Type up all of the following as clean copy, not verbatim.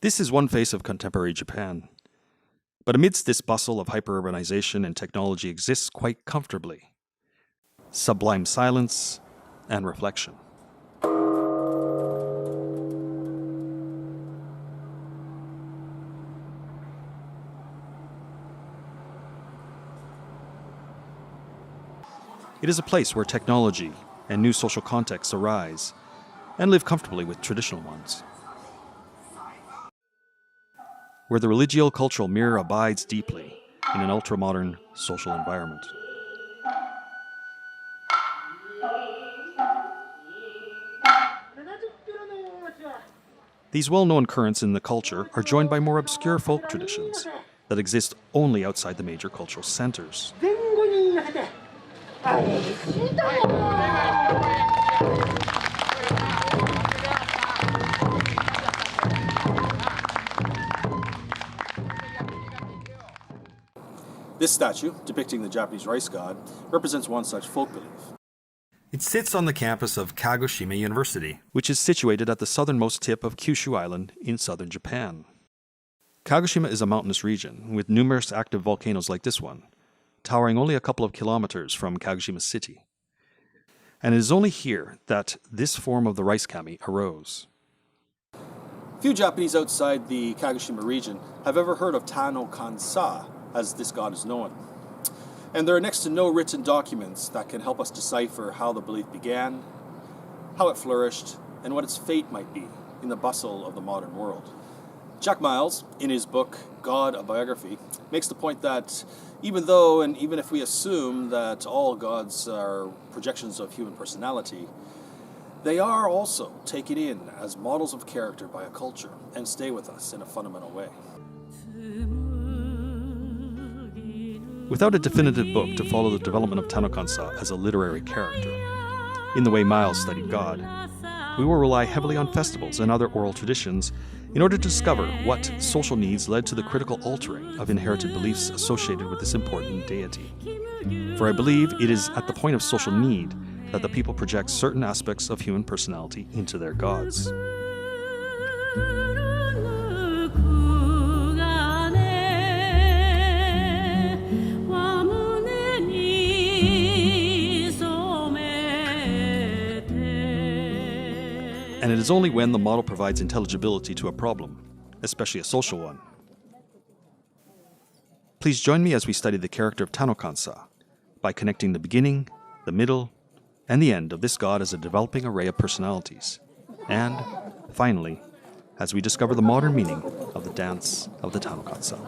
This is one face of contemporary Japan. But amidst this bustle of hyperurbanization and technology exists quite comfortably sublime silence and reflection. It is a place where technology and new social contexts arise and live comfortably with traditional ones. Where the religio-cultural mirror abides deeply in an ultra-modern social environment. These well-known currents in the culture are joined by more obscure folk traditions that exist only outside the major cultural centers. This statue, depicting the Japanese rice god, represents one such folk belief. It sits on the campus of Kagoshima University, which is situated at the southernmost tip of Kyushu Island in southern Japan. Kagoshima is a mountainous region with numerous active volcanoes like this one, towering only a couple of kilometers from Kagoshima City. And it is only here that this form of the rice kami arose. Few Japanese outside the Kagoshima region have ever heard of Tanokansa, as this god is known. And there are next to no written documents that can help us decipher how the belief began, how it flourished, and what its fate might be in the bustle of the modern world. Jack Miles, in his book God, a Biography, makes the point that even if we assume that all gods are projections of human personality, they are also taken in as models of character by a culture and stay with us in a fundamental way. Without a definitive book to follow the development of Tanokansa as a literary character, in the way Miles studied God, we will rely heavily on festivals and other oral traditions in order to discover what social needs led to the critical altering of inherited beliefs associated with this important deity. For I believe it is at the point of social need that the people project certain aspects of human personality into their gods. And it is only when the model provides intelligibility to a problem, especially a social one. Please join me as we study the character of Tanokansa by connecting the beginning, the middle, and the end of this god as a developing array of personalities. And, finally, as we discover the modern meaning of the dance of the Tanokansa.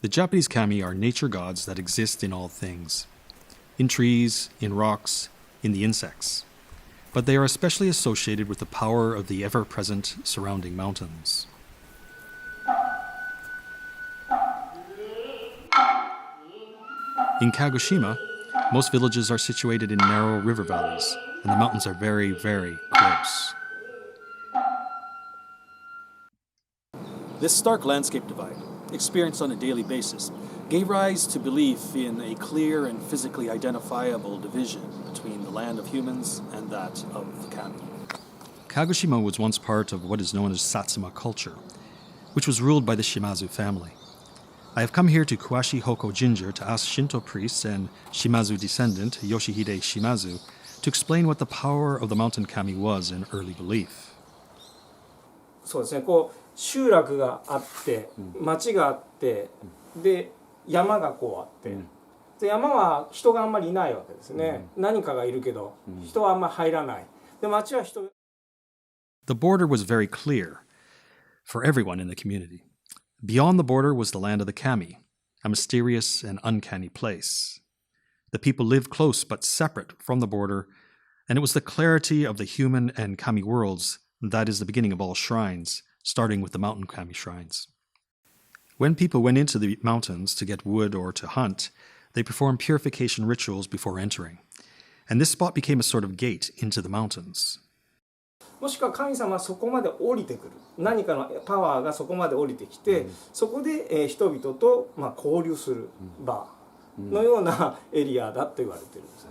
The Japanese kami are nature gods that exist in all things, in trees, in rocks, in the insects. But they are especially associated with the power of the ever-present surrounding mountains. In Kagoshima, most villages are situated in narrow river valleys, and the mountains are very, very close. This stark landscape divide, experienced on a daily basis, gave rise to belief in a clear and physically identifiable division between the land of humans and that of the kami. Kagoshima was once part of what is known as Satsuma culture, which was ruled by the Shimazu family. I have come here to Kuashi Hoko Jinja to ask Shinto priest and Shimazu descendant Yoshihide Shimazu to explain what the power of the mountain kami was in early belief. そうですね、こう集落があって、町があって、で山がこうあって、で山は人があんまりいないわけですね。何かがいるけど、人はあんまり入らない。で町は人。The border was very clear for everyone in the community. Beyond the border was the land of the kami, a mysterious and uncanny place. The people lived close but separate from the border, and it was the clarity of the human and kami worlds that is the beginning of all shrines, starting with the mountain kami shrines. When people went into the mountains to get wood or to hunt, they performed purification rituals before entering, and this spot became a sort of gate into the mountains. もしくは神様はそこまで降りてくる、何かのパワーがそこまで降りてきて、そこで人々と交流する場のようなエリアだと言われてるんですね。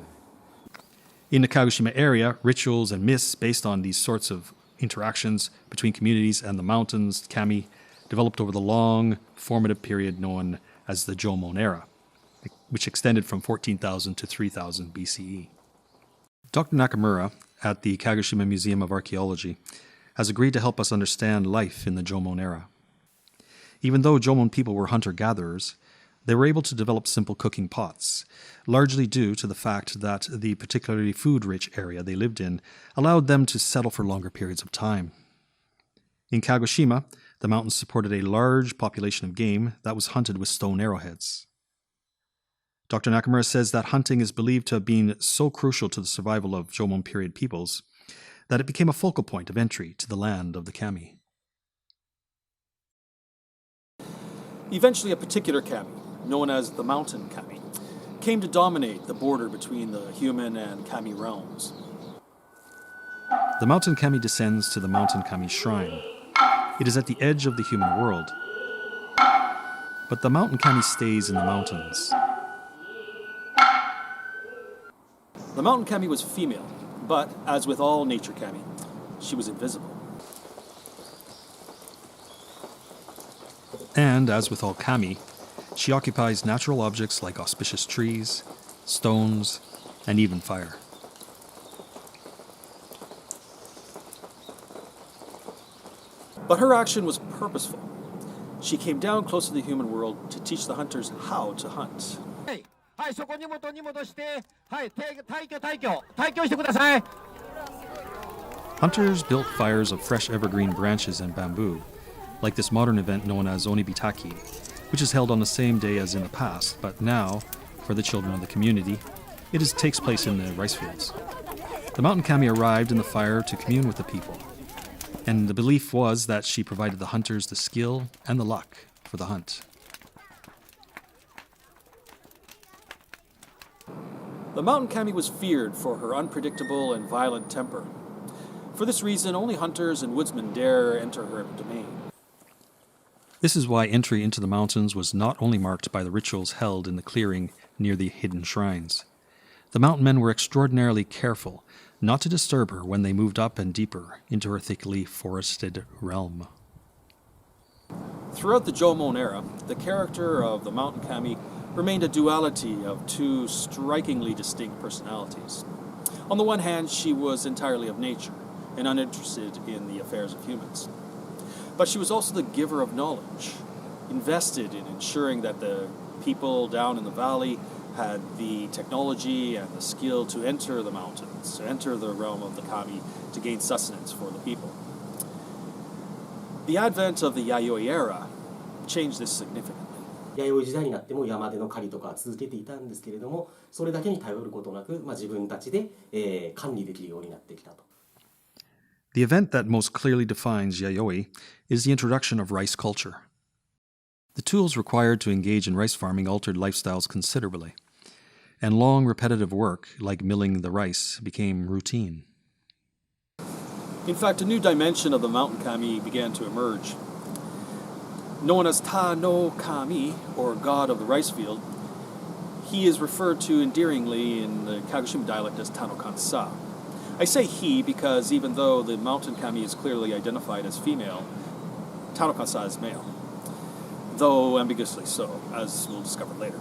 In the Kagoshima area, rituals and myths based on these sorts of interactions between communities and the mountains, kami, developed over the long, formative period known as the Jōmon era, which extended from 14,000 to 3000 BCE. Dr. Nakamura at the Kagoshima Museum of Archaeology has agreed to help us understand life in the Jōmon era. Even though Jōmon people were hunter-gatherers, they were able to develop simple cooking pots, largely due to the fact that the particularly food-rich area they lived in allowed them to settle for longer periods of time. In Kagoshima, the mountains supported a large population of game that was hunted with stone arrowheads. Dr. Nakamura says that hunting is believed to have been so crucial to the survival of Jōmon period peoples that it became a focal point of entry to the land of the kami. Eventually, a particular kami, known as the mountain kami, came to dominate the border between the human and kami realms. The mountain kami descends to the mountain kami shrine. It is at the edge of the human world. But the mountain kami stays in the mountains. The mountain kami was female, but as with all nature kami, she was invisible. And as with all kami, she occupies natural objects like auspicious trees, stones, and even fire. But her action was purposeful. She came down close to the human world to teach the hunters how to hunt. Hunters built fires of fresh evergreen branches and bamboo, like this modern event known as Onibitaki, which is held on the same day as in the past, but now, for the children of the community, takes place in the rice fields. The mountain kami arrived in the fire to commune with the people, and the belief was that she provided the hunters the skill and the luck for the hunt. The mountain kami was feared for her unpredictable and violent temper. For this reason, only hunters and woodsmen dare enter her domain. This is why entry into the mountains was not only marked by the rituals held in the clearing near the hidden shrines. The mountain men were extraordinarily careful not to disturb her when they moved up and deeper into her thickly forested realm. Throughout the Jōmon era, the character of the mountain kami remained a duality of two strikingly distinct personalities. On the one hand, she was entirely of nature and uninterested in the affairs of humans. But she was also the giver of knowledge, invested in ensuring that the people down in the valley had the technology and the skill to enter the mountains, to enter the realm of the kami, to gain sustenance for the people. The advent of the Yayoi era changed this significantly. 弥生時代になっても山での狩りとかは続けていたんですけれども、それだけに頼ることなく、自分たちで、管理できるようになってきたと。The event that most clearly defines Yayoi is the introduction of rice culture. The tools required to engage in rice farming altered lifestyles considerably, and long repetitive work, like milling the rice, became routine. In fact, a new dimension of the mountain kami began to emerge. Known as Tanokansa, or god of the rice field, he is referred to endearingly in the Kagoshima dialect as Tanokansa. I say he because even though the mountain kami is clearly identified as female, Tanokansa is male, though ambiguously so, as we'll discover later.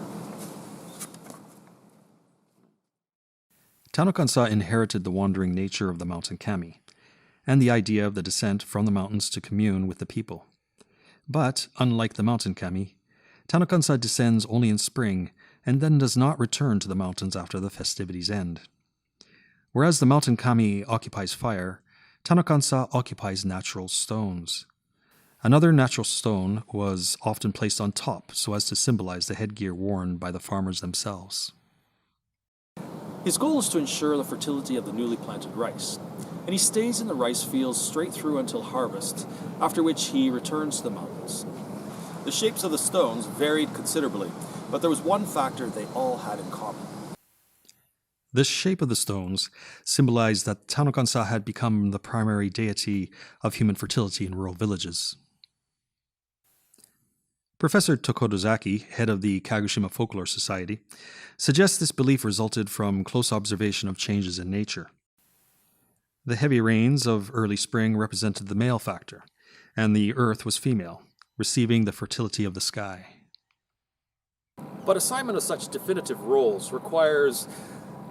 Tanokansa inherited the wandering nature of the mountain kami, and the idea of the descent from the mountains to commune with the people. But, unlike the mountain kami, Tanokansa descends only in spring and then does not return to the mountains after the festivities end. Whereas the mountain kami occupies fire, Tanokansa occupies natural stones. Another natural stone was often placed on top so as to symbolize the headgear worn by the farmers themselves. His goal is to ensure the fertility of the newly planted rice, and he stays in the rice fields straight through until harvest, after which he returns to the mountains. The shapes of the stones varied considerably, but there was one factor they all had in common. The shape of the stones symbolized that Tanokansa had become the primary deity of human fertility in rural villages. Professor Tokodozaki, head of the Kagoshima Folklore Society, suggests this belief resulted from close observation of changes in nature. The heavy rains of early spring represented the male factor, and the earth was female, receiving the fertility of the sky. But assignment of such definitive roles requires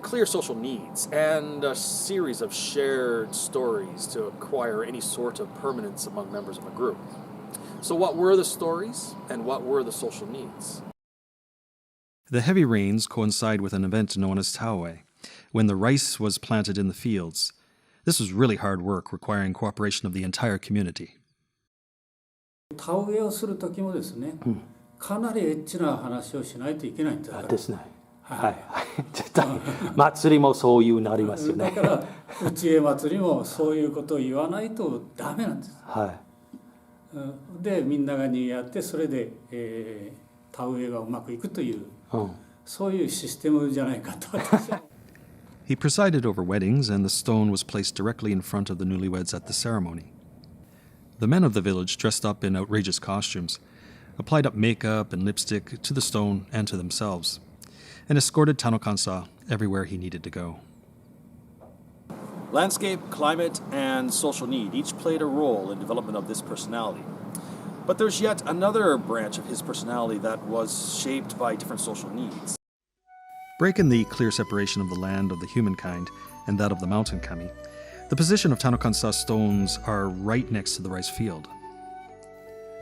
clear social needs and a series of shared stories to acquire any sort of permanence among members of a group. So what were the stories and what were the social needs? The heavy rains coincide with an event known as Taue, when the rice was planted in the fields. This was really hard work, requiring cooperation of the entire community. 田植えをする時もですね、かなりエッチな話をしないといけないんですから。ですね。はい。絶対祭りもそういうなりますよね。だから打ち絵祭りもそういうことを言わないとダメなんです。はい。でみんなが賑わってそれで、田植えがうまくいくという、そういうシステムじゃないかと私は。He presided over weddings, and the stone was placed directly in front of the newlyweds at the ceremony. The men of the village dressed up in outrageous costumes, applied up makeup and lipstick to the stone and to themselves, and escorted Tanokansa everywhere he needed to go. Landscape, climate, and social need each played a role in development of this personality. But there's yet another branch of his personality that was shaped by different social needs. Breaking the clear separation of the land of the humankind and that of the mountain kami, the position of Tanokansa stones are right next to the rice field.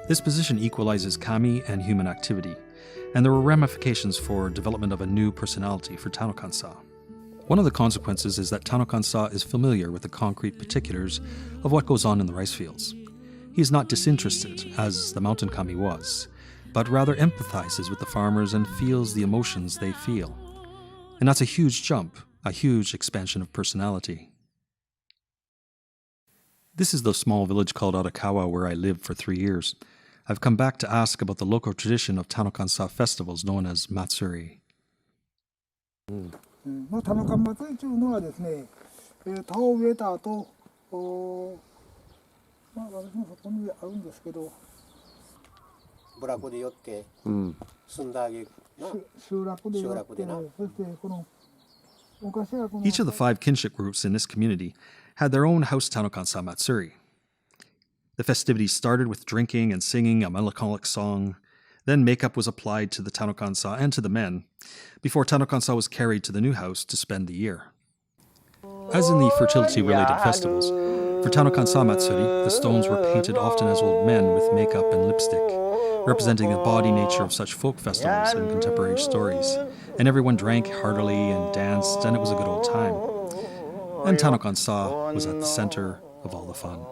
This position equalizes kami and human activity, and there were ramifications for development of a new personality for Tanokansa. One of the consequences is that Tanokansa is familiar with the concrete particulars of what goes on in the rice fields. He is not disinterested, as the mountain kami was, but rather empathizes with the farmers and feels the emotions they feel. And that's a huge jump, a huge expansion of personality. This is the small village called Arakawa where I lived for 3 years. I've come back to ask about the local tradition of Tanokansa festivals known as Matsuri. 田中祭りというのはですね、田を植えた後、私もそこにあるんですけど、部落で寄って住んであげるな。集落で寄って、そしてこの昔はこの Each of the 5 kinship groups in this community had their own house Tanokansa Matsuri. The festivities started with drinking and singing a melancholic song. Then makeup was applied to the Tanokansa and to the men, before Tanokansa was carried to the new house to spend the year. As in the fertility-related festivals, for Tanokansa Matsuri, the stones were painted often as old men with makeup and lipstick, representing the body nature of such folk festivals and contemporary stories. And everyone drank heartily and danced, and it was a good old time. And Tanokansa was at the center of all the fun.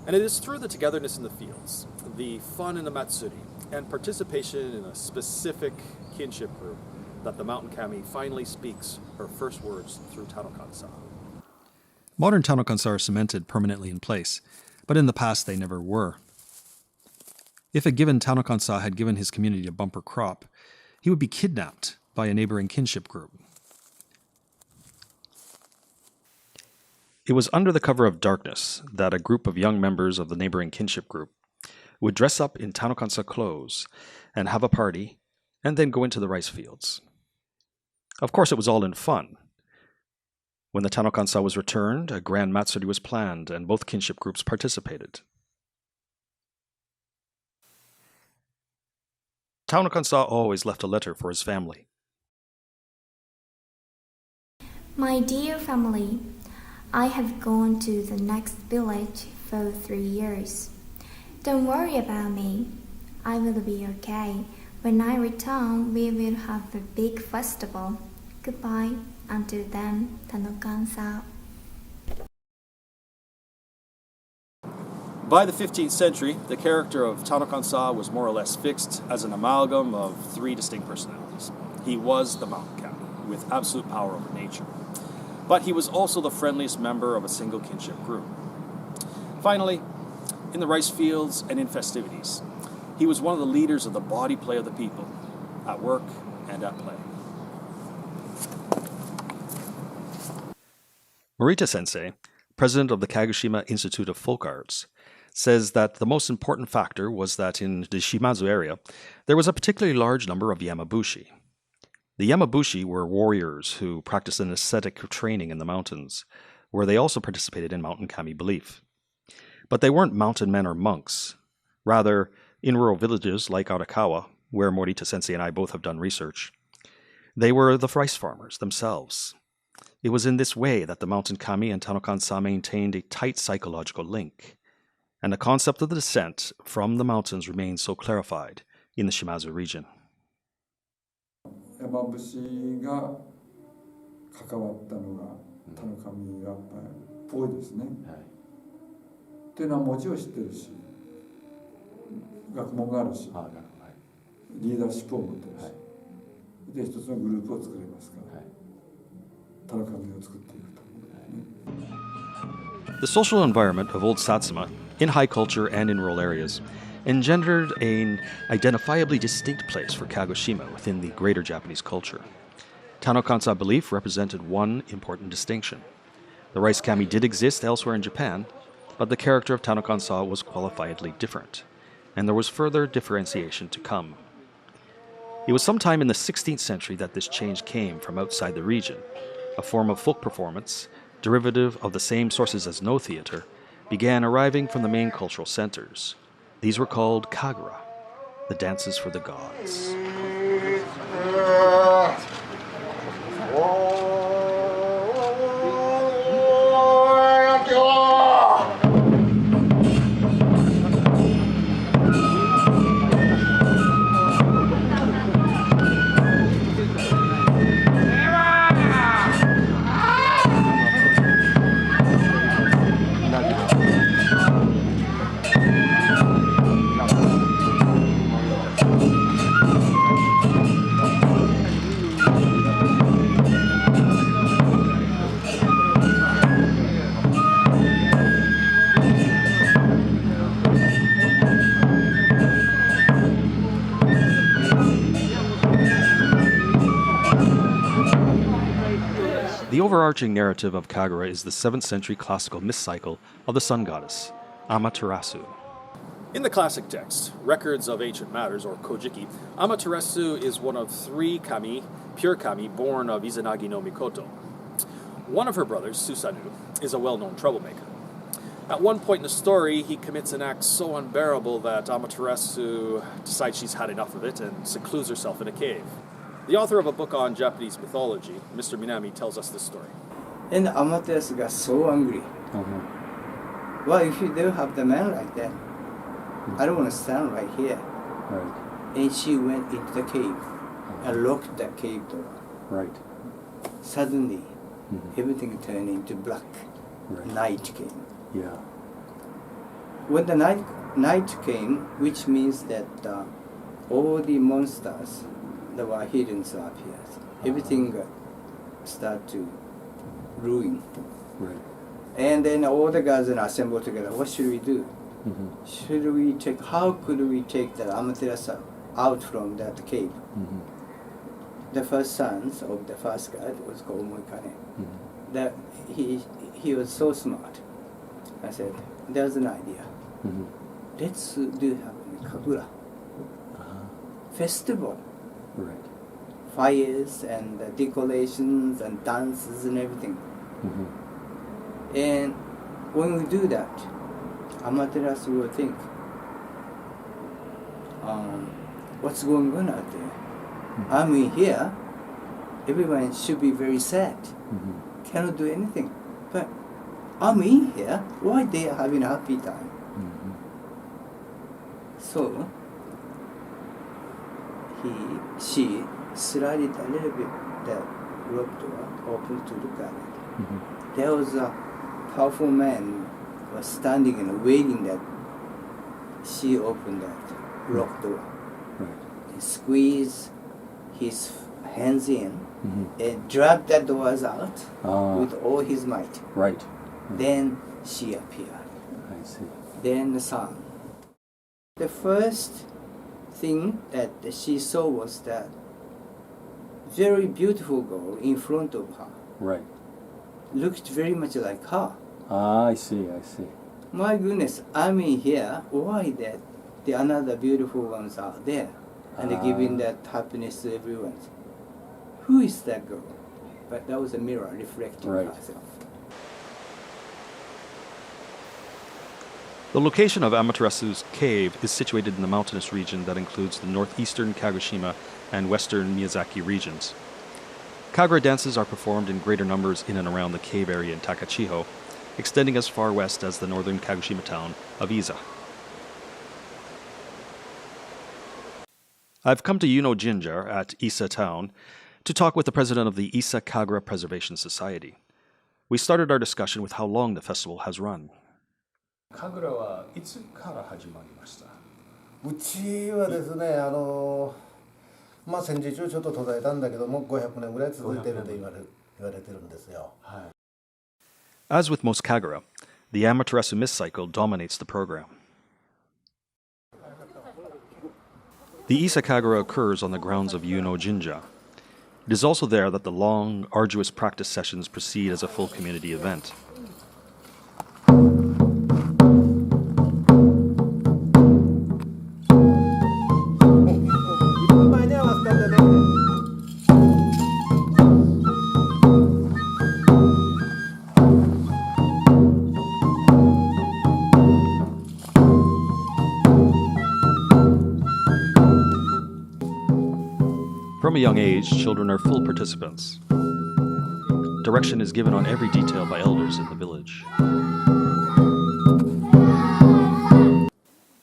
And it is through the togetherness in the fields, the fun in the Matsuri, and participation in a specific kinship group that the mountain kami finally speaks her first words through Tanokansa. Modern Tanokansa are cemented permanently in place, but in the past they never were. If a given Tanokansa had given his community a bumper crop, he would be kidnapped by a neighboring kinship group. It was under the cover of darkness that a group of young members of the neighboring kinship group would dress up in Tanokansa clothes and have a party, and then go into the rice fields. Of course, it was all in fun. When the Tanokansa was returned, a grand matsuri was planned, and both kinship groups participated. Tanokansa always left a letter for his family. My dear family, I have gone to the next village for 3 years. Don't worry about me. I will be okay. When I return, we will have a big festival. Goodbye. Until then, Tanokansa. By the 15th century, the character of Tanokansa was more or less fixed as an amalgam of 3 distinct personalities. He was the mountain kami. with absolute power over nature. But he was also the friendliest member of a single kinship group. Finally, in the rice fields and in festivities, he was one of the leaders of the body play of the people, at work and at play. Morita Sensei, president of the Kagoshima Institute of Folk Arts, says that the most important factor was that in the Shimazu area, there was a particularly large number of Yamabushi. The Yamabushi were warriors who practiced an ascetic training in the mountains, where they also participated in mountain kami belief. But they weren't mountain men or monks. Rather, in rural villages like Arakawa, where Morita Sensei and I both have done research, they were the rice farmers themselves. It was in this way that the mountain kami and Tanokansa maintained a tight psychological link, and the concept of the descent from the mountains remains so clarified in the Shimazu region. 山伏が関わったのが田の神がっぽいですね。っていうのは文字を知ってるし、学問があるし、リーダーシップを持ってるし、で一つのグループを作れますから、田の神を作っていくと。The social environment of Old Satsuma, in high culture and in rural areas, engendered an identifiably distinct place for Kagoshima within the greater Japanese culture. Tanokansa belief represented one important distinction. The rice kami did exist elsewhere in Japan, but the character of Tanokansa was qualifiedly different, and there was further differentiation to come. It was sometime in the 16th century that this change came from outside the region. A form of folk performance, derivative of the same sources as Noh theater, began arriving from the main cultural centers. These were called Kagura, the dances for the gods. The overarching narrative of Kagura is the 7th century classical myth cycle of the sun goddess, Amaterasu. In the classic text, Records of Ancient Matters, or Kojiki, Amaterasu is one of 3 kami, pure kami, born of Izanagi no Mikoto. One of her brothers, Susanoo, is a well-known troublemaker. At one point in the story, he commits an act so unbearable that Amaterasu decides she's had enough of it and secludes herself in a cave. The author of a book on Japanese mythology, Mr. Minami, tells us this story. And Amaterasu got so angry. Well, if you do have the man like that, I don't want to stand right here. And she went into the cave and locked the cave door. Suddenly, everything turned into black. Night came. When the night came, which means that all the monsters that were hidden appears. Everything start to ruin. And then all the gods assemble together. What should we do? How could we take the Amaterasu out from that cave? The first sons of the first god was called Moikane. That he was so smart. I said, there's an idea. Let's do have a Kagura festival. Fires and decorations and dances and everything. And when we do that, Amaterasu will think, what's going on out there? I'm in here, everyone should be very sad, cannot do anything. But I'm in here, why they are having a happy time? So, she slided a little bit the rock door open to look at it. There was a powerful man was standing and waiting that she opened that rock door. He squeezed his hands in and drag the doors out with all his might. Right. Then she appeared. I see. Then the sun. The first thing that she saw was that very beautiful girl in front of her. Right. Looked very much like her. Ah, I see, I see. My goodness, I'm in here. Why that the another beautiful ones are there and giving that happiness to everyone? Who is that girl? But that was a mirror reflecting herself. The location of Amaterasu's cave is situated in the mountainous region that includes the northeastern Kagoshima and western Miyazaki regions. Kagura dances are performed in greater numbers in and around the cave area in Takachiho, extending as far west as the northern Kagoshima town of Iza. I've come to Yuno Jinja at Isa town to talk with the president of the Isa Kagura Preservation Society. We started our discussion with how long the festival has run. 神楽はいつから始まりました？うちはですね、戦時中ちょっと途絶えたんだけども、500年ぐらい続いていると言われてるんですよ。As with most Kagura, the Amaterasu myth cycle dominates the program. The Isa Kagura occurs on the grounds of Yuno Jinja. It is also there that the long, arduous practice sessions proceed as a full community event. From a young age, children are full participants. Direction is given on every detail by elders in the village.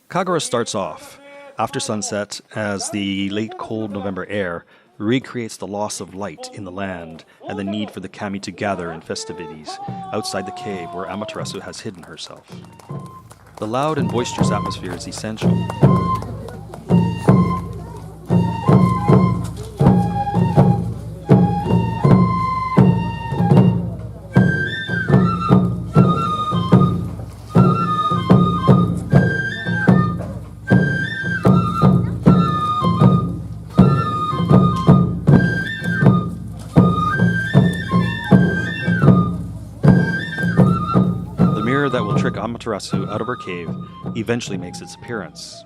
Kagura starts off after sunset as the late cold November air recreates the loss of light in the land and the need for the kami to gather in festivities outside the cave where Amaterasu has hidden herself. The loud and boisterous atmosphere is essential. That will trick Amaterasu out of her cave eventually makes its appearance.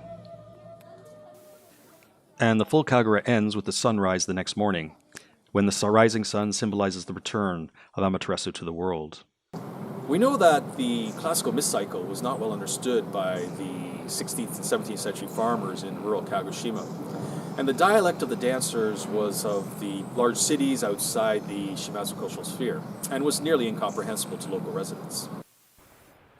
And the full Kagura ends with the sunrise the next morning, when the rising sun symbolizes the return of Amaterasu to the world. We know that the classical myth cycle was not well understood by the 16th and 17th century farmers in rural Kagoshima. And the dialect of the dancers was of the large cities outside the Shimazu cultural sphere, and was nearly incomprehensible to local residents.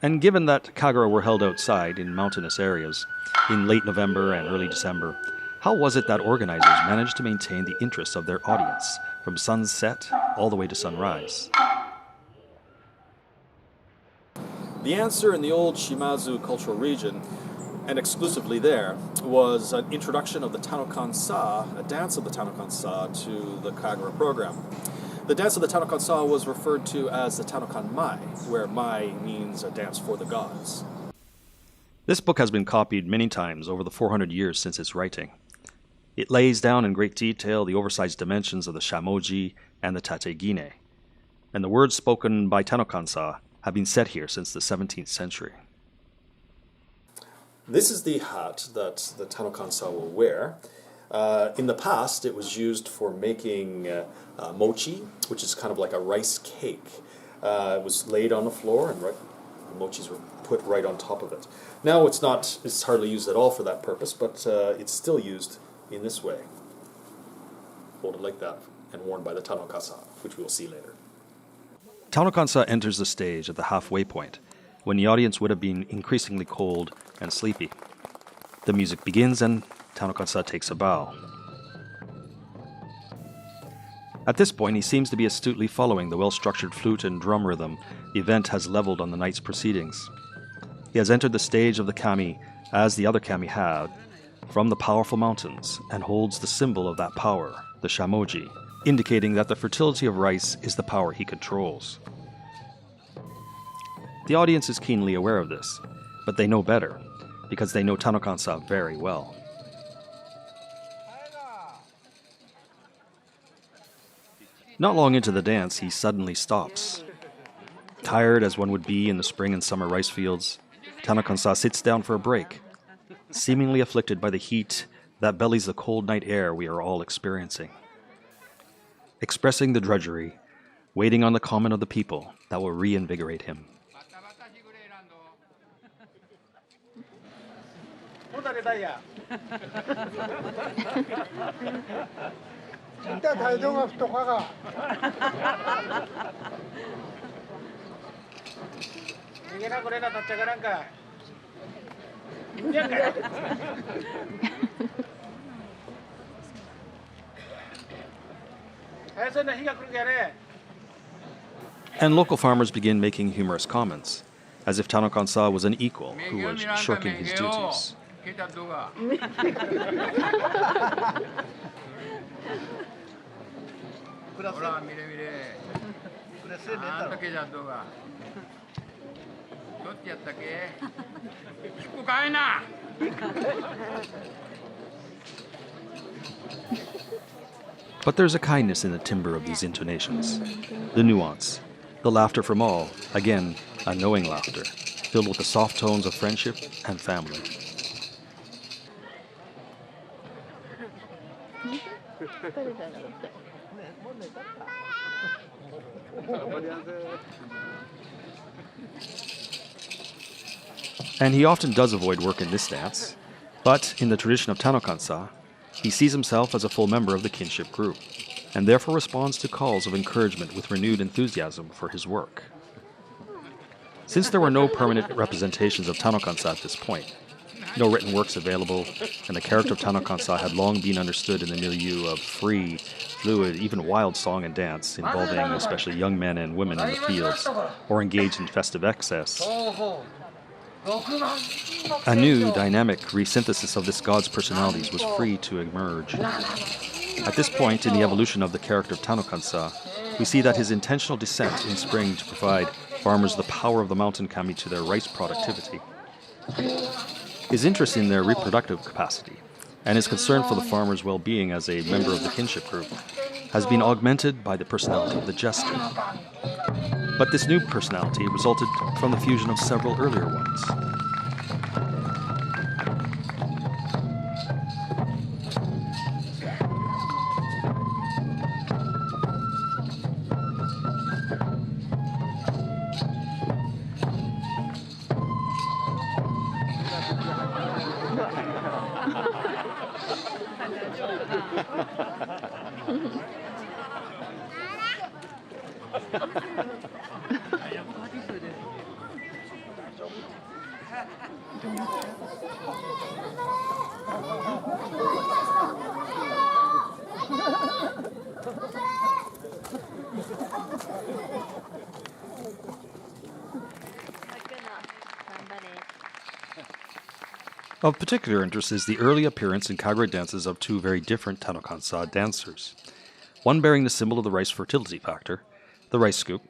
And given that Kagura were held outside in mountainous areas in late November and early December, how was it that organizers managed to maintain the interest of their audience from sunset all the way to sunrise? The answer in the old Shimazu cultural region, and exclusively there, was an introduction of the Tanokansa, a dance of the Tanokansa, to the Kagura program. The dance of the Tanokansa was referred to as the Tanokan Mai, where Mai means a dance for the gods. This book has been copied many times over the 400 years since its writing. It lays down in great detail the oversized dimensions of the shamoji and the tategine, and the words spoken by Tanokansa have been set here since the 17th century. This is the hat that the Tanokansa will wear. In the past, it was used for making mochi, which is kind of like a rice cake. It was laid on the floor, and the mochis were put right on top of it. Now it's hardly used at all for that purpose, but it's still used in this way, folded like that, and worn by the Tanokansa, which we will see later. Tanokansa enters the stage at the halfway point, when the audience would have been increasingly cold and sleepy. The music begins and Tanokansa takes a bow. At this point, he seems to be astutely following the well-structured flute and drum rhythm the event has leveled on the night's proceedings. He has entered the stage of the kami as the other kami had, from the powerful mountains and holds the symbol of that power, the shamoji, indicating that the fertility of rice is the power he controls. The audience is keenly aware of this, but they know better, because they know Tanokansa very well. Not long into the dance, he suddenly stops. Tired as one would be in the spring and summer rice fields, Tanokansa sits down for a break, seemingly afflicted by the heat that bellies the cold night air we are all experiencing. Expressing the drudgery, waiting on the comment of the people that will reinvigorate him. And local farmers begin making humorous comments, as if Tanokansa was an equal who was shirking his duties. But there's a kindness in the timbre of these intonations, the nuance, the laughter from all, again, a knowing laughter, filled with the soft tones of friendship and family. And he often does avoid work in this dance, but in the tradition of Tanokansa, he sees himself as a full member of the kinship group, and therefore responds to calls of encouragement with renewed enthusiasm for his work. Since there were no permanent representations of Tanokansa at this point, no written works available, and the character of Tanokansa had long been understood in the milieu of free, fluid, even wild song and dance, involving especially young men and women in the fields, or engaged in festive excess, a new, dynamic resynthesis of this god's personalities was free to emerge. At this point in the evolution of the character of Tanokansa, we see that his intentional descent in spring to provide farmers the power of the mountain kami to their rice productivity, his interest in their reproductive capacity, and his concern for the farmers' well-being as a member of the kinship group, has been augmented by the personality of the jester. But this new personality resulted from the fusion of several earlier ones. Of particular interest is the early appearance in Kagura dances of two very different Tanokansa dancers, one bearing the symbol of the rice fertility factor, the rice scoop,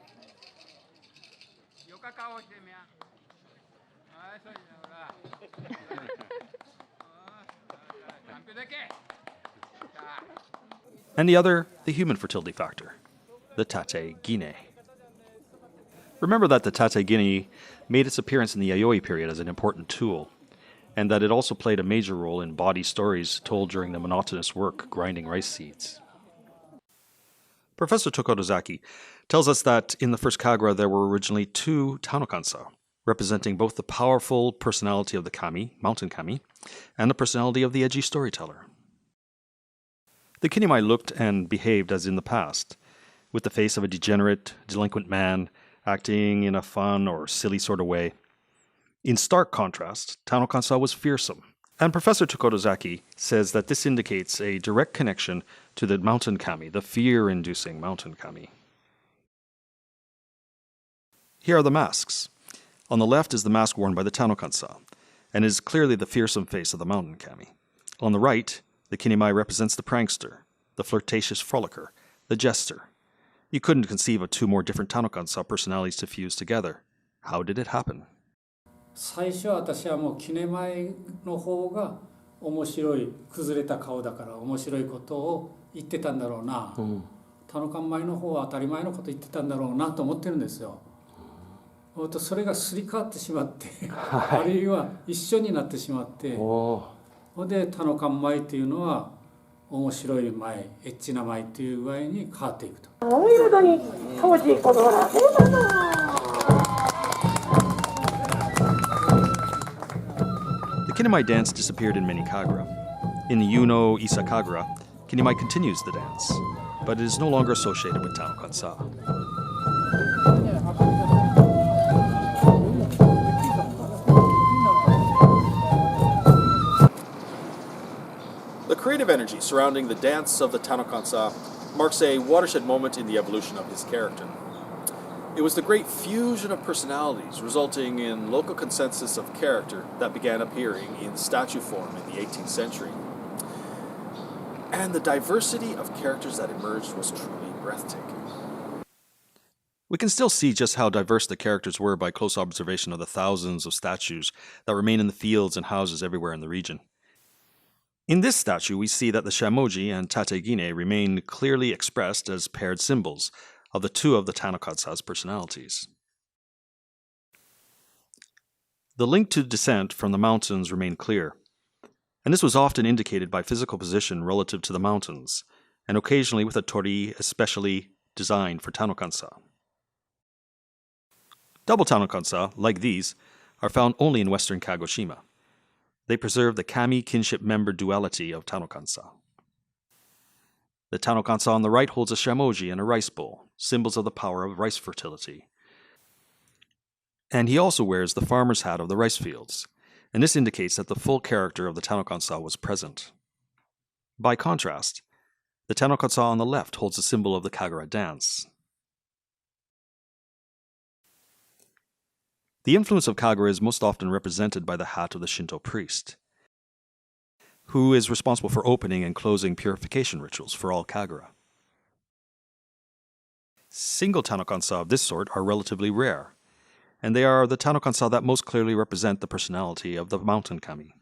and the other, the human fertility factor, the tate gine. Remember that the tate gine made its appearance in the Yayoi period as an important tool, and that it also played a major role in body stories told during the monotonous work grinding rice seeds. Professor Tokodozaki tells us that in the first Kagura there were originally two Tanokansa, representing both the powerful personality of the kami, mountain kami, and the personality of the edgy storyteller. The Kinimai looked and behaved as in the past, with the face of a degenerate, delinquent man acting in a fun or silly sort of way. In stark contrast, Tanokansa was fearsome, and Professor Tokodozaki says that this indicates a direct connection to the mountain kami, the fear-inducing mountain kami. Here are the masks. On the left is the mask worn by the Tanokansa, and is clearly the fearsome face of the mountain kami. On the right, the kinemai represents the prankster, the flirtatious frolicker, the jester. You couldn't conceive of two more different Tanokansa personalities to fuse together. How did it happen? 最初は私はもうキネマイの方が面白い崩れた顔だから面白いことを言ってたんだろうな、タノカンマイの方は当たり前のこと言ってたんだろうなと思ってるんですよ。それがすり替わってしまってあるいは一緒になってしまってでタノカンマイっていうのは面白い舞、エッチな舞っていう具合に変わっていくと。お見事に当時このら The kinemai dance disappeared in many kagura. In the Yuno Isa Kagura, kinemai continues the dance, but it is no longer associated with Tanokansa. The creative energy surrounding the dance of the Tanokansa marks a watershed moment in the evolution of his character. It was the great fusion of personalities resulting in local consensus of character that began appearing in statue form in the 18th century. And the diversity of characters that emerged was truly breathtaking. We can still see just how diverse the characters were by close observation of the thousands of statues that remain in the fields and houses everywhere in the region. In this statue, we see that the shamoji and tategine remain clearly expressed as paired symbols of the two of the Tanokansa's personalities. The link to descent from the mountains remained clear, and this was often indicated by physical position relative to the mountains, and occasionally with a torii especially designed for Tanokansa. Double Tanokansa, like these, are found only in western Kagoshima. They preserve the kami kinship member duality of Tanokansa. The Tanokansa on the right holds a shamoji and a rice bowl, symbols of the power of rice fertility. And he also wears the farmer's hat of the rice fields, and this indicates that the full character of the Tanokansa was present. By contrast, the Tanokansa on the left holds a symbol of the Kagura dance. The influence of Kagura is most often represented by the hat of the Shinto priest, who is responsible for opening and closing purification rituals for all Kagura. Single Tanokansa of this sort are relatively rare, and they are the Tanokansa that most clearly represent the personality of the mountain kami.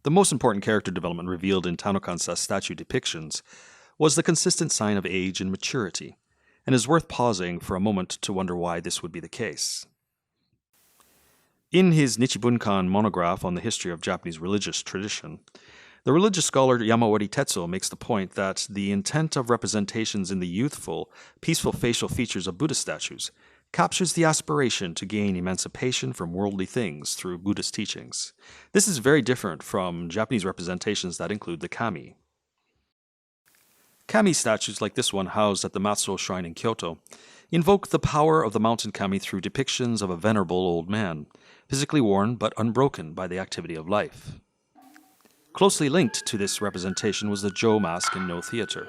The most important character development revealed in Tanokansa statue depictions was the consistent sign of age and maturity, and is worth pausing for a moment to wonder why this would be the case. In his Nichibunkan monograph on the history of Japanese religious tradition, the religious scholar Yamawari Tetsuo makes the point that the intent of representations in the youthful, peaceful facial features of Buddhist statues captures the aspiration to gain emancipation from worldly things through Buddhist teachings. This is very different from Japanese representations that include the kami. Kami statues like this one housed at the Matsuo Shrine in Kyoto invoke the power of the mountain kami through depictions of a venerable old man, physically worn but unbroken by the activity of life. Closely linked to this representation was the Jo mask in Noh Theater,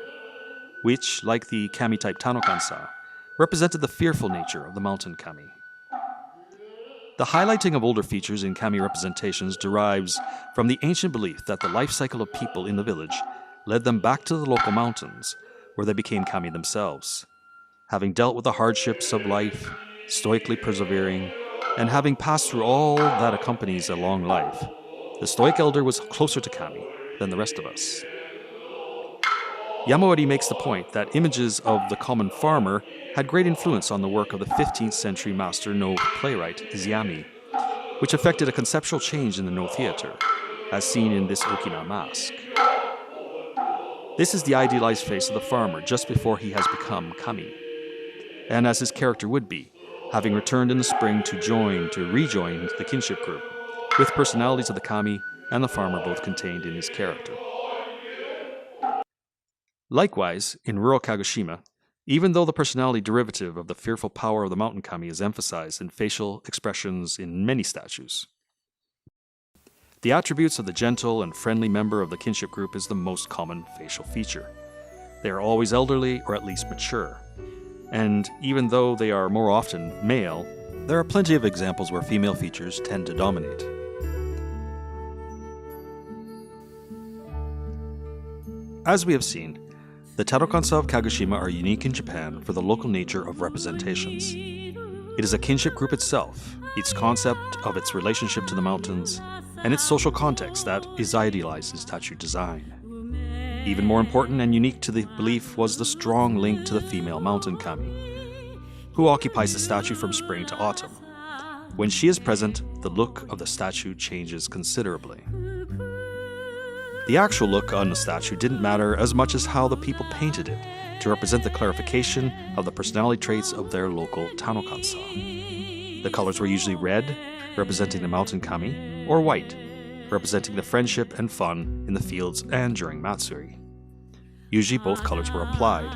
which, like the kami-type Tanokansa, represented the fearful nature of the mountain kami. The highlighting of older features in kami representations derives from the ancient belief that the life cycle of people in the village led them back to the local mountains, where they became kami themselves. Having dealt with the hardships of life, stoically persevering, and having passed through all that accompanies a long life, the stoic elder was closer to kami than the rest of us. Yamawari makes the point that images of the common farmer had great influence on the work of the 15th century master Noh playwright Izayami, which affected a conceptual change in the Noh Theater, as seen in this Okina mask. This is the idealized face of the farmer just before he has become kami, and as his character would be, having returned in the spring to rejoin the kinship group, with personalities of the kami and the farmer both contained in his character. Likewise, in rural Kagoshima, even though the personality derivative of the fearful power of the mountain kami is emphasized in facial expressions in many statues, the attributes of the gentle and friendly member of the kinship group is the most common facial feature. They are always elderly or at least mature, and even though they are more often male, there are plenty of examples where female features tend to dominate. As we have seen, the Tanokansa of Kagoshima are unique in Japan for the local nature of representations. It is a kinship group itself, its concept of its relationship to the mountains, and its social context that is idealized in statue design. Even more important and unique to the belief was the strong link to the female mountain kami, who occupies the statue from spring to autumn. When she is present, the look of the statue changes considerably. The actual look on the statue didn't matter as much as how the people painted it to represent the clarification of the personality traits of their local Tanokansa. The colors were usually red, representing the mountain kami, or white, representing the friendship and fun in the fields and during Matsuri. Usually both colors were applied.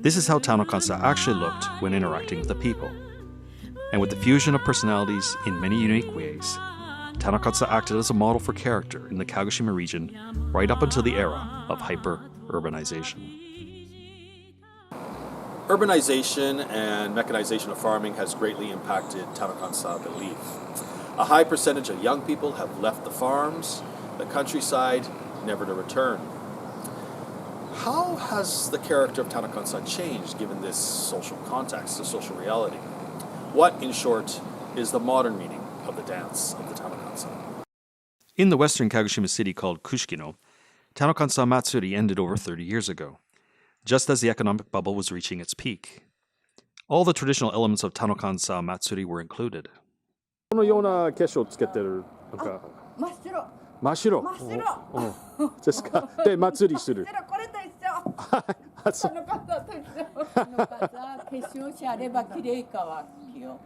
This is how Tanokansa actually looked when interacting with the people. And with the fusion of personalities in many unique ways, Tanokansa acted as a model for character in the Kagoshima region right up until the era of hyper-urbanization. Urbanization and mechanization of farming has greatly impacted Tanokansa belief. A high percentage of young people have left the farms, the countryside, never to return. How has the character of Tanokansa changed given this social context, the social reality? What, in short, is the modern meaning of the dance of the Tanokansa? In the western Kagoshima city called Kushikino, Tanokansa Matsuri ended over 30 years ago, just as the economic bubble was reaching its peak. All the traditional elements of Tanokansa Matsuri were included. このような化粧つけてるなんか真っ白。真っ白。真っ白。ですか。で祭りする。これと一緒。その方と一緒。その方化粧しあれば綺麗かは気を。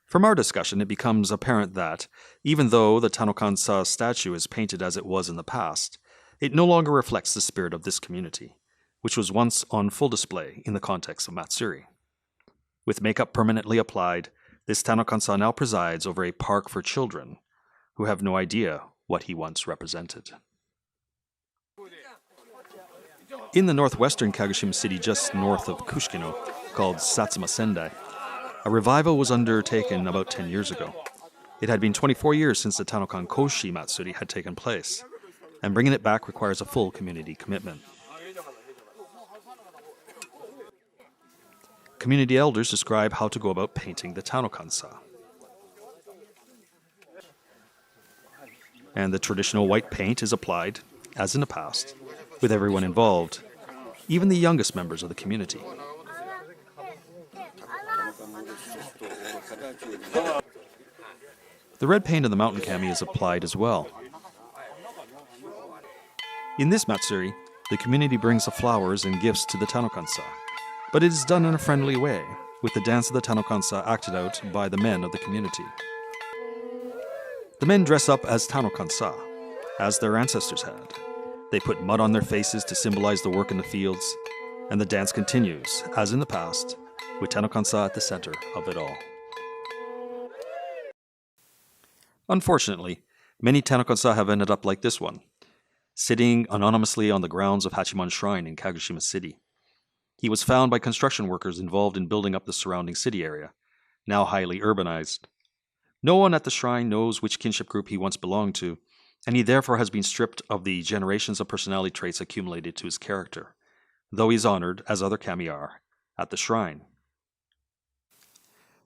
From our discussion, it becomes apparent that, even though the Tanokansa statue is painted as it was in the past, it no longer reflects the spirit of this community, which was once on full display in the context of Matsuri. With makeup permanently applied, this Tanokansa now presides over a park for children who have no idea what he once represented. In the northwestern Kagoshima city just north of Kushikino, called Satsuma Sendai, a revival was undertaken about 10 years ago. It had been 24 years since the Tanokan Koshi Matsuri had taken place, and bringing it back requires a full community commitment. Community elders describe how to go about painting the Tanokansa. And the traditional white paint is applied, as in the past, with everyone involved, even the youngest members of the community. The red paint of the mountain kami is applied as well. In this Matsuri, the community brings the flowers and gifts to the Tanokansa, but it is done in a friendly way, with the dance of the Tanokansa acted out by the men of the community. The men dress up as Tanokansa, as their ancestors had. They put mud on their faces to symbolize the work in the fields, and the dance continues, as in the past, with Tanokansa at the center of it all. Unfortunately, many Tanokansa have ended up like this one, sitting anonymously on the grounds of Hachiman Shrine in Kagoshima City. He was found by construction workers involved in building up the surrounding city area, now highly urbanized. No one at the shrine knows which kinship group he once belonged to, and he therefore has been stripped of the generations of personality traits accumulated to his character, though he is honored, as other kami are, at the shrine.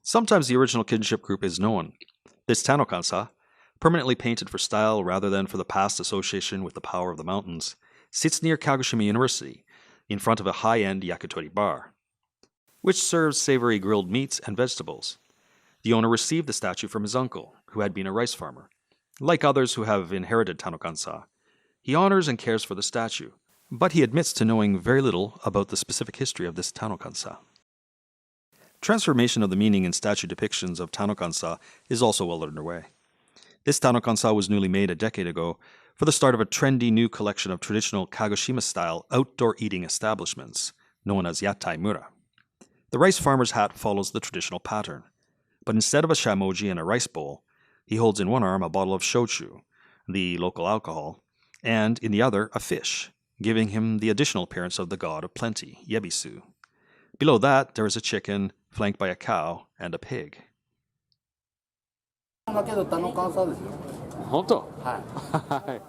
Sometimes the original kinship group is known. This Tanokansa, permanently painted for style rather than for the past association with the power of the mountains, sits near Kagoshima University, in front of a high-end yakitori bar, which serves savory grilled meats and vegetables. The owner received the statue from his uncle, who had been a rice farmer. Like others who have inherited Tanokansa, he honors and cares for the statue, but he admits to knowing very little about the specific history of this Tanokansa. Transformation of the meaning in statue depictions of Tanokansa is also well underway. This Tanokansa was newly made a decade ago for the start of a trendy new collection of traditional Kagoshima-style outdoor eating establishments, known as Yatai Mura. The rice farmer's hat follows the traditional pattern, but instead of a shamoji and a rice bowl, he holds in one arm a bottle of shochu, the local alcohol, and in the other a fish, giving him the additional appearance of the god of plenty, Yebisu. Below that, there is a chicken, flanked by a cow and a pig. だけどTanokansaですよ。本当？はい。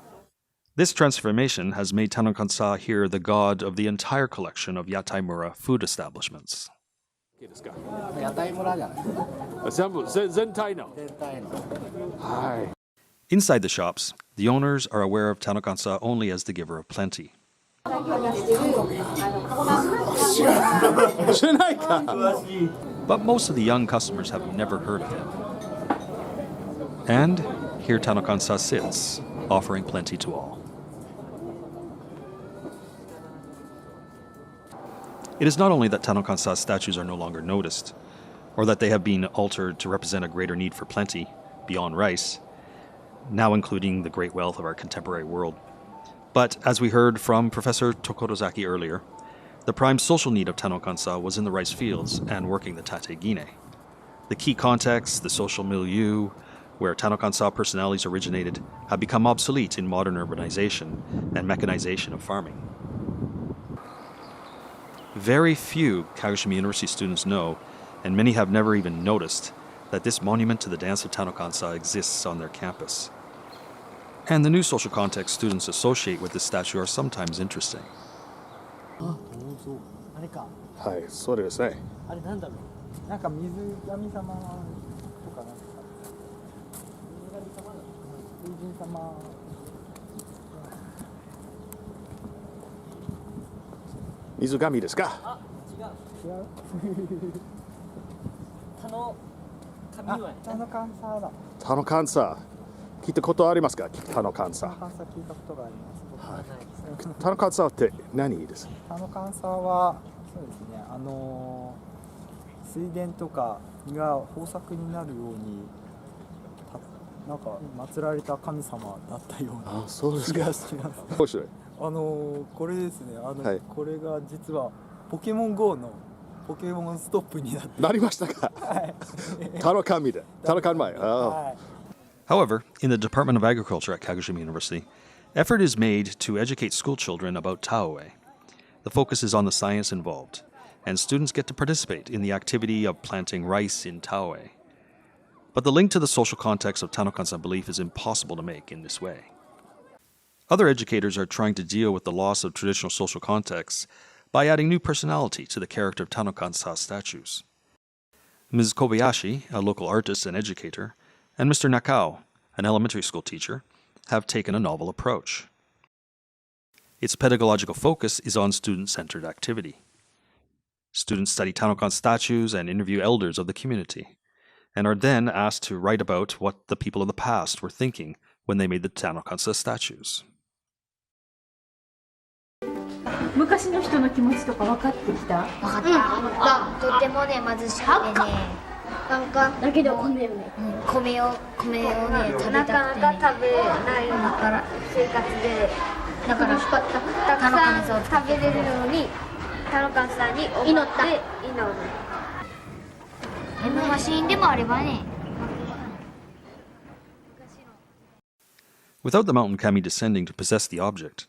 This transformation has made Tanokansa here the god of the entire collection of Yataimura food establishments. 屋台村じゃないですか。全体の。全体の。はい。 Inside the shops, the owners are aware of Tanokansa only as the giver of plenty. 知らないか。 But most of the young customers have never heard of him. And here Tanokansa sits, offering plenty to all. It is not only that Tanokansa statues are no longer noticed, or that they have been altered to represent a greater need for plenty, beyond rice, now including the great wealth of our contemporary world. But, as we heard from Professor Tokorozaki earlier, the prime social need of Tanokansa was in the rice fields and working the tate-gine. The key contexts, the social milieu, where Tanokansa personalities originated, have become obsolete in modern urbanization and mechanization of farming. Very few Kagoshima University students know, and many have never even noticed, that this monument to the dance of Tanokansa exists on their campus. And the new social context students associate with this statue are sometimes interesting. あれか。はい、そうですね。あれなんだろう。なんか水神様とかなんか。水神様。水神ですか。あ、違う。違う。Tanokansaだ。Tanokansa。聞いたことありますか？Tanokansa。Tanokansa 聞いたことがあります。僕はないですね。Tanokansa って何ですか？Tanokansaはそうですね。水田とかが豊作になるようになんか祀られた神様だったような気がします。面白い。これですね。はい、これが実はポケモン GO のポケモンストップになりましたか？はい。Tanokamiだ。Tanokanmai. Oh. However, in the Department of Agriculture at Kagoshima University, effort is made to educate school children about Taoe. The focus is on the science involved, and students get to participate in the activity of planting rice in Taoe. But the link to the social context of Tanokansa belief is impossible to make in this way. Other educators are trying to deal with the loss of traditional social contexts by adding new personality to the character of Tanokansa statues. Ms. Kobayashi, a local artist and educator, and Mr. Nakao, an elementary school teacher, have taken a novel approach. Its pedagogical focus is on student-centered activity. Students study Tanokan statues and interview elders of the community, and are then asked to write about what the people of the past were thinking when they made the Tanokansa statues. 昔の人の気持ちとか分かってきた？分かった。とてもね貧しくてね。なんかだけど米をね、米をね食べたくてね。なかなか食べないから生活でだからたくさん食べれるようにタノカンさんに祈る。マシンでもあればね。Without the mountain kami descending to possess the object,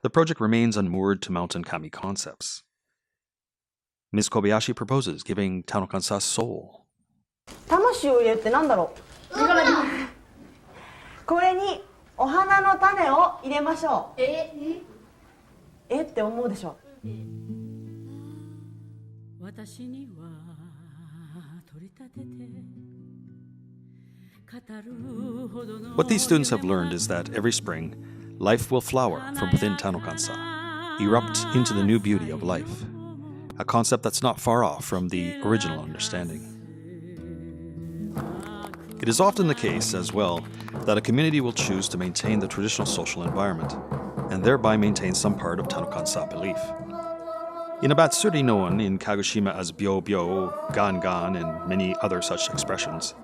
the project remains unmoored to mountain kami concepts. Ms. Kobayashi proposes giving Tanokansa soul. 魂を入れるってなんだろう。これにお花の種を入れましょう。って思うでしょ。私には取り立てて What these students have learned is that every spring, life will flower from within Tanokansa, erupt into the new beauty of life, a concept that's not far off from the original understanding. It is often the case, as well, that a community will choose to maintain the traditional social environment, and thereby maintain some part of Tanokansa belief. In Abatsuri known in Kagoshima as Byo-Byo, Gan-Gan, and many other such expressions,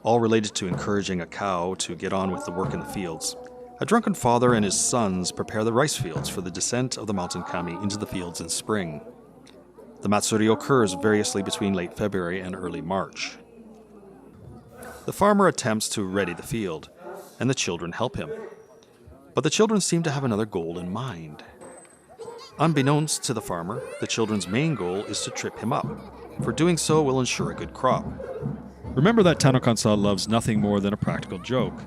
all related to encouraging a cow to get on with the work in the fields, a drunken father and his sons prepare the rice fields for the descent of the mountain kami into the fields in spring. The Matsuri occurs variously between late February and early March. The farmer attempts to ready the field, and the children help him. But the children seem to have another goal in mind. Unbeknownst to the farmer, the children's main goal is to trip him up, for doing so will ensure a good crop. Remember that Tanokansa loves nothing more than a practical joke.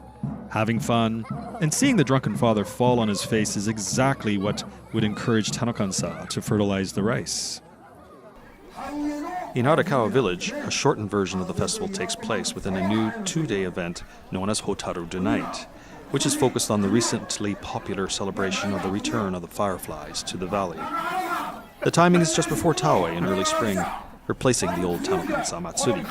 Having fun, and seeing the drunken father fall on his face is exactly what would encourage Tanokansa to fertilize the rice. In Arakawa village, a shortened version of the festival takes place within a new 2-day event known as Hotaru Night, which is focused on the recently popular celebration of the return of the fireflies to the valley. The timing is just before Taue in early spring, replacing the old Tanokansa Matsuri.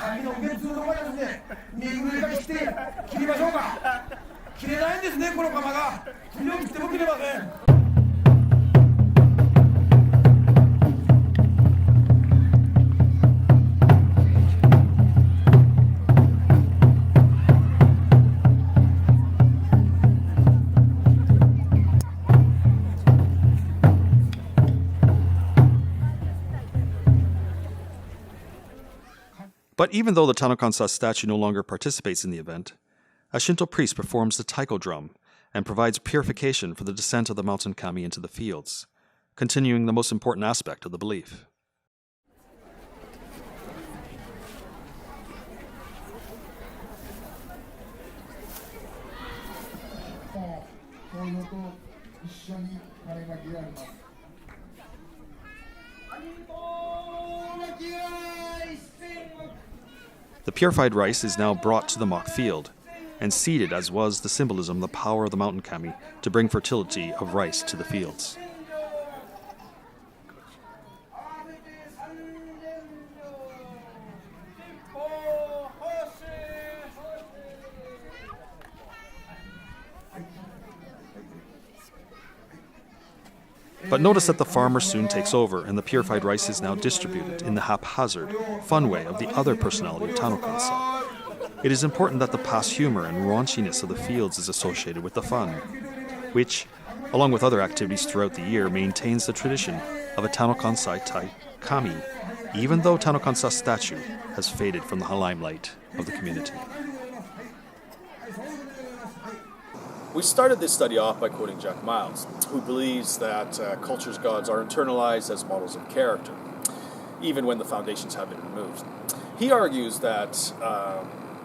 But even though the Tanokansa statue no longer participates in the event, a Shinto priest performs the taiko drum and provides purification for the descent of the mountain kami into the fields, continuing the most important aspect of the belief. The purified rice is now brought to the mock field and seeded, as was the symbolism, the power of the mountain kami to bring fertility of rice to the fields. But notice that the farmer soon takes over, and the purified rice is now distributed in the haphazard, fun way of the other personality of Tanokansa. It is important that the past humor and raunchiness of the fields is associated with the fun, which, along with other activities throughout the year, maintains the tradition of a Tanokansai kami, even though Tanokansa's statue has faded from the limelight of the community. We started this study off by quoting Jack Miles, who believes that culture's gods are internalized as models of character, even when the foundations have been removed. He argues that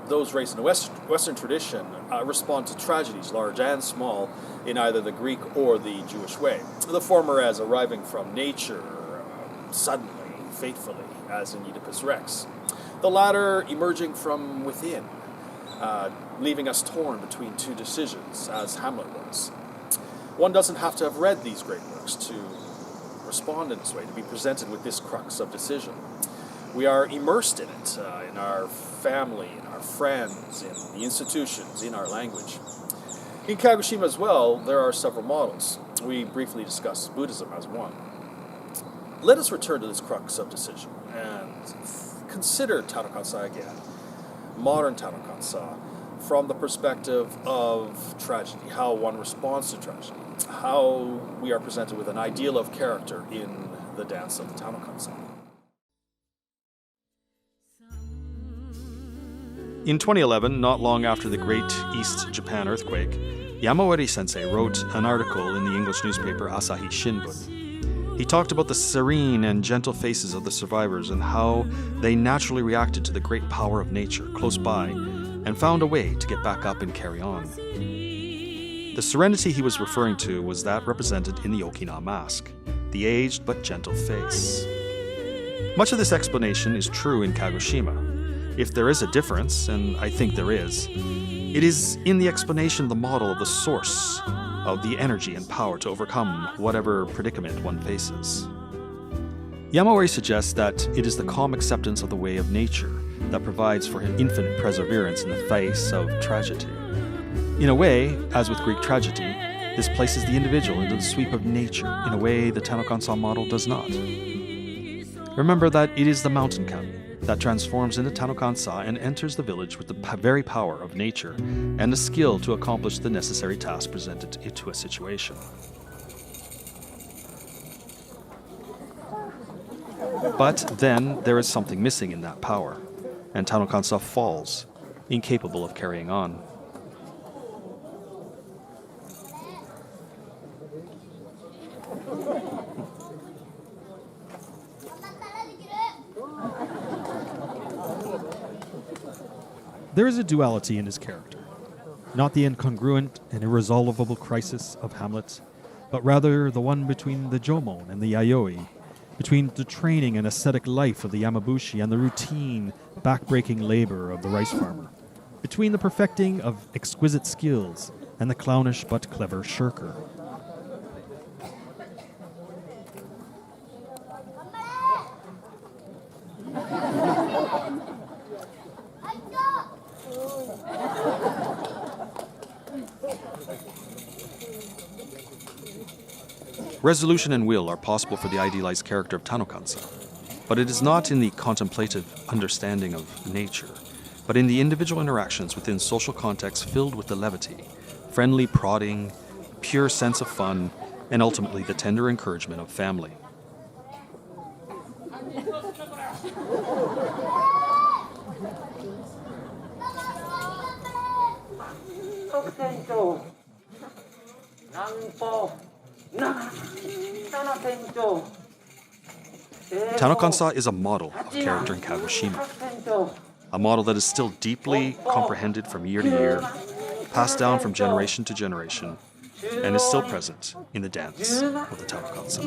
those raised in the Western tradition respond to tragedies, large and small, in either the Greek or the Jewish way. The former as arriving from nature, suddenly, fatefully, as in Oedipus Rex. The latter emerging from within, leaving us torn between two decisions, as Hamlet was. One doesn't have to have read these great works to respond in this way, to be presented with this crux of decision. We are immersed in it, in our family, in our friends, in the institutions, in our language. In Kagoshima as well, there are several models. We briefly discussed Buddhism as one. Let us return to this crux of decision and consider Tanokansa again, modern Tanokansa, from the perspective of tragedy, how one responds to tragedy, how we are presented with an ideal of character in the dance of the Tanokansa. In 2011, not long after the Great East Japan earthquake, Yamawari Sensei wrote an article in the English newspaper Asahi Shimbun. He talked about the serene and gentle faces of the survivors and how they naturally reacted to the great power of nature close by and found a way to get back up and carry on. The serenity he was referring to was that represented in the Okinawa mask, the aged but gentle face. Much of this explanation is true in Kagoshima. If there is a difference, and I think there is, it is in the explanation of the model of the source of the energy and power to overcome whatever predicament one faces. Yamawari suggests that it is the calm acceptance of the way of nature that provides for infinite perseverance in the face of tragedy. In a way, as with Greek tragedy, this places the individual into the sweep of nature in a way the Tanokansa model does not. Remember that it is the mountain kami that transforms into Tanokansa and enters the village with the very power of nature and the skill to accomplish the necessary task presented to a situation. But then there is something missing in that power, and Tanokansa falls, incapable of carrying on. There is a duality in his character, not the incongruent and irresolvable crisis of Hamlet, but rather the one between the Jōmon and the Yayoi, between the training and ascetic life of the Yamabushi and the routine, back-breaking labor of the rice farmer, between the perfecting of exquisite skills and the clownish but clever shirker. Resolution and will are possible for the idealized character of Tanokansa, but it is not in the contemplative understanding of nature, but in the individual interactions within social contexts filled with the levity, friendly prodding, pure sense of fun, and ultimately the tender encouragement of family. Tanokansa is a model of character in Kagoshima, a model that is still deeply comprehended from year to year, passed down from generation to generation, and is still present in the dance of the Tanokansa.